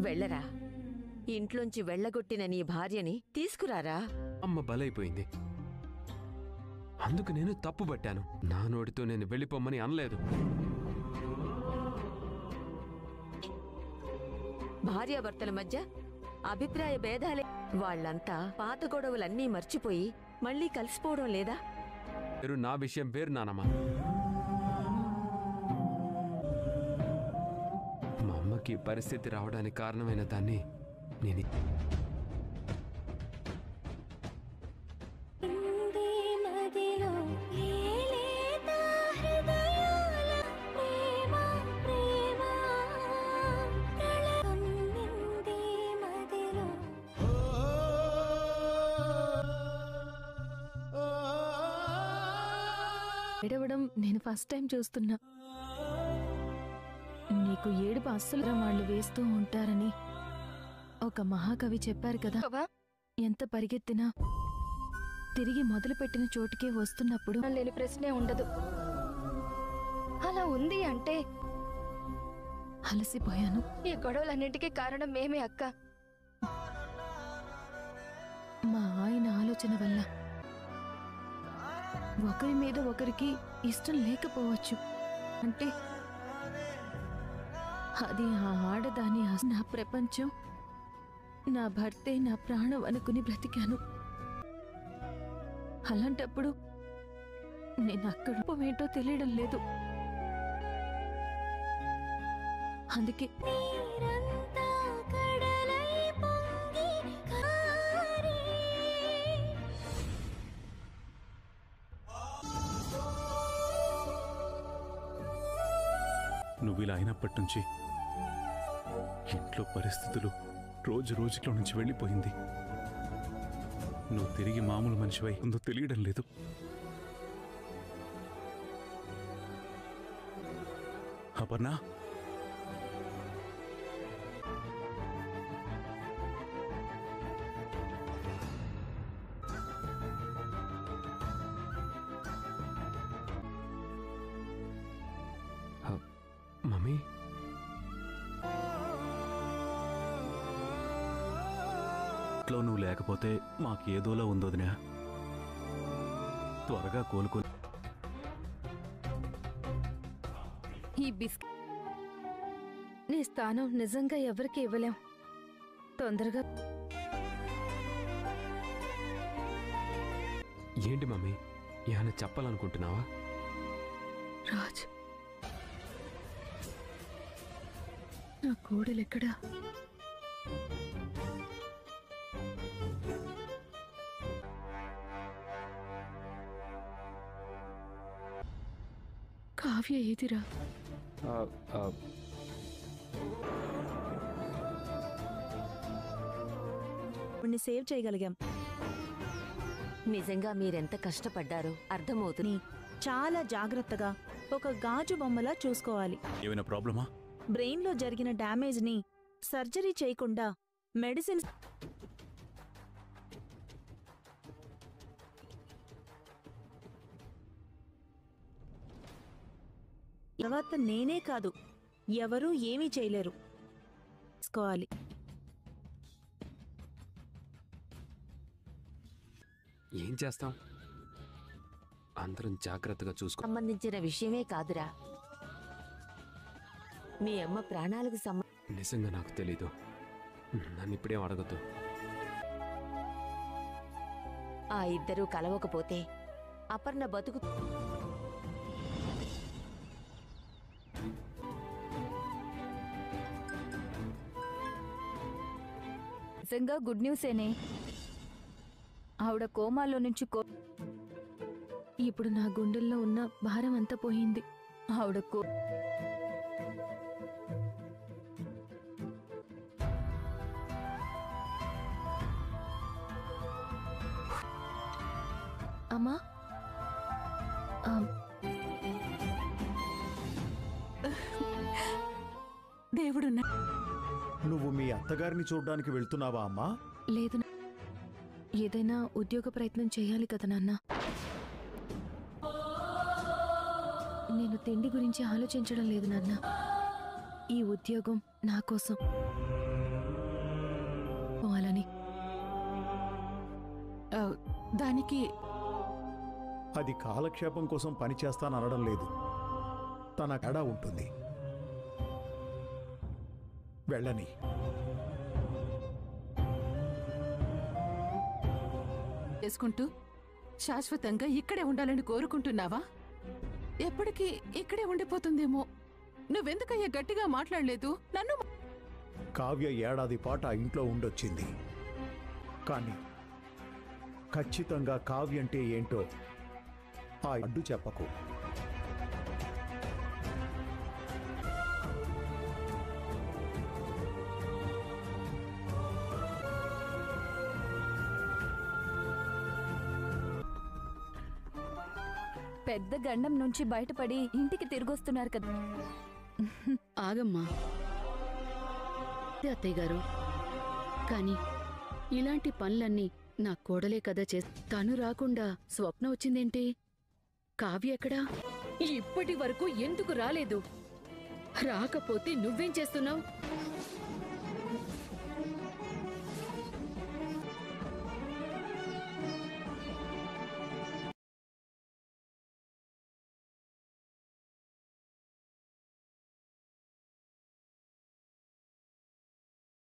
వెళ్ళరా, ఇంట్లోంచి వెళ్ళగొట్టిన నీ భార్యని తీసుకురారా. అమ్మ బలైపోయింది, అందుకు నేను తప్పు పట్టాను. నా నోటితో నేను వెళ్ళిపోమ్మని అనలేదు. భార్యాభర్తల మధ్య అభిప్రాయ భేదాలే. వాళ్లంతా పాత గొడవలన్నీ మర్చిపోయి మళ్లీ కలిసిపోవడం లేదా? పేరు నా విషయం వేరు నానమ్మ. మా అమ్మకి పరిస్థితి రావడానికి కారణమైన దాన్ని నేను ఏడవడం నేను ఫస్ట్ టైం చూస్తున్నా. నీకు ఏడుపు అస్సలు వాళ్ళు వేస్తూ ఉంటారని ఒక మహాకవి చెప్పారు కదా. ఎంత పరిగెత్తినా తిరిగి మొదలుపెట్టిన చోటుకే వస్తున్నప్పుడు లేని ప్రశ్నే ఉండదు. అలా ఉంది అంటే అలసిపోయాను. ఈ గొడవలన్నింటికీ కారణం మేమే అక్క. మా ఆయన ఆలోచన వల్ల ఒకరి మీద ఒకరికి ఇష్టం లేకపోవచ్చు. అంటే అది ఆ ఆడదాని నా ప్రపంచం, నా భర్తే నా ప్రాణం అనుకుని బ్రతికాను. అలాంటప్పుడు నేను అక్కడ ఏంటో తెలియడం లేదు. అందుకే నువ్విలా అయినప్పటి నుంచి ఇంట్లో పరిస్థితులు రోజు రోజులో నుంచి వెళ్ళిపోయింది. నువ్వు తిరిగి మామూలు మనిషివై ఉందో తెలియడం లేదు. అపర్ణ, మమ్మీ, ఇంట్లో నువ్వు లేకపోతే మాకేదోలా ఉందోదినా. త్వరగా కోలుకో. ఈ బిస్కెట్ నీ స్థానం నిజంగా ఎవరికి ఇవ్వలేం. తొందరగా. ఏంటి మమ్మీ, ఏమైనా చెప్పాలనుకుంటున్నావా? రాజ్, నా కోడలెక్కడా? కావ్య ఏదిరా? సేవ్ చేయగలిగాం. నిజంగా మీరెంత కష్టపడ్డారో అర్థమవుతుంది. చాలా జాగ్రత్తగా ఒక గాజు బొమ్మలా చూసుకోవాలి. ఏమైనా ప్రాబ్లమా? బ్రెయిన్లో జరిగిన డ్యామేజ్ ని సర్జరీ చేయకుండా మెడిసిన్ తర్వాత నేనే కాదు, ఎవరూ ఏమీ చేయలేరు. చూసుకోవాలి. ఏం చేస్తాం? అందరం జాగ్రత్తగా చూసుకో. సంబంధించిన విషయమే కాదురా, మీ అమ్మ ప్రాణాలకు నిజంగా నాకు తెలీదు. నన్ను ఇప్పుడేం అడగద్దు. ఆ ఇద్దరూ కలవకపోతే అపర్ణ బతుకు. నిజంగా గుడ్ న్యూసేనే. ఆవిడ కోమాలో నుంచి ఇప్పుడు నా గుండెల్లో ఉన్న భారం అంతా పోయింది. ఆవిడ అమ్మా, దేవుడు. నువ్వు మీ అత్తగారిని చూడ్డానికి వెళ్తున్నావా అమ్మా? లేదు, ఏదైనా ఉద్యోగ ప్రయత్నం చేయాలి కదా నాన్న. నేను తిండి గురించి ఆలోచించడం లేదు నాన్న. ఈ ఉద్యోగం నా కోసం పోవాలని. దానికి అది కాలక్షేపం కోసం పనిచేస్తాననడం లేదు. తన కడా ఉంటుంది. వెళ్ళని. చేసుకుంటూ శాశ్వతంగా ఇక్కడే ఉండాలని కోరుకుంటున్నావా? ఎప్పటికీ ఇక్కడే ఉండిపోతుందేమో. నువ్వెందుకయ్యా గట్టిగా మాట్లాడలేదు? నన్ను కావ్య ఏడాది పాటు ఆ ఇంట్లో ఉండొచ్చింది. కానీ ఖచ్చితంగా కావ్య అంటే ఏంటో ఆ అడ్డు చెప్పకు. పెద్ద గండం నుంచి బయటపడి ఇంటికి తిరిగొస్తున్నారు కదా. ఆగమ్మా అత్తయ్య గారు, కానీ ఇలాంటి పనులన్నీ నా కోడలే కదా తను రాకుండా స్వప్న వచ్చిందేంటి? కావ్య ఎక్కడా? ఇప్పటి వరకు ఎందుకు రాలేదు? రాకపోతే నువ్వేం చేస్తున్నావు?